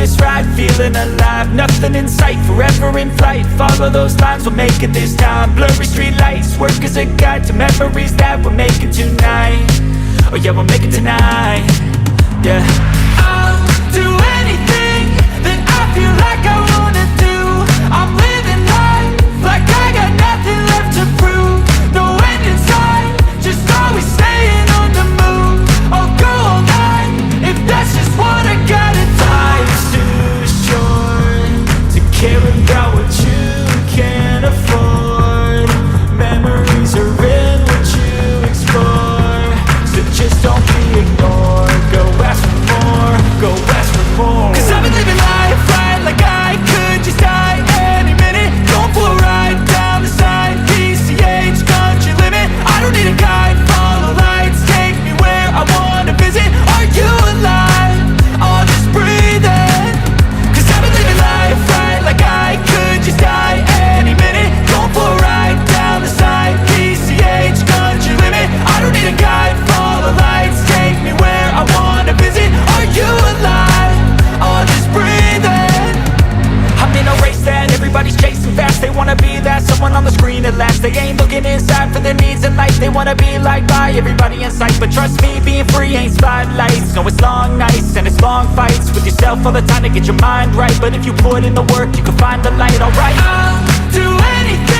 this ride, feeling alive. Nothing in sight, forever in flight. Follow those lines, we'll make it this time. Blurry street lights, work as a guide to memories that we're making tonight. Oh yeah, we'll make it tonight. Yeah, I'll do anything that I feel like I wanna do. I'm living life like I got nothing left to prove. No end in sight, just always staying on the move. I'll go all night if that's just what I gotta do. Life's too short to care about what you can't afford. Memories are in what you explore, so just don't be ignored. Go ask for more, go ask for more. 'Cause I've been living life right like I could just die any minute. Going for a ride down the side, PCH country limit. I don't need a guide, follow lights, take me where I wanna visit. Are you alive? I'll just breathe in. 'Cause I've been living life right like I could just die any minute. Going for a ride down the side, PCH country limit. I don't need a guide, follow lights, take me where I wanna visit. Are you alive? I'll just breathe in. I'm in a race that everybody's chasing fast. They wanna be that someone on the screen at last. They ain't looking inside for their needs in life. They wanna be liked by everybody in sight. But trust me, being free ain't spotlights. No, it's long nights and it's long fights with yourself all the time to get your mind right. But if you put in the work, you can find the light, alright. I'll do anything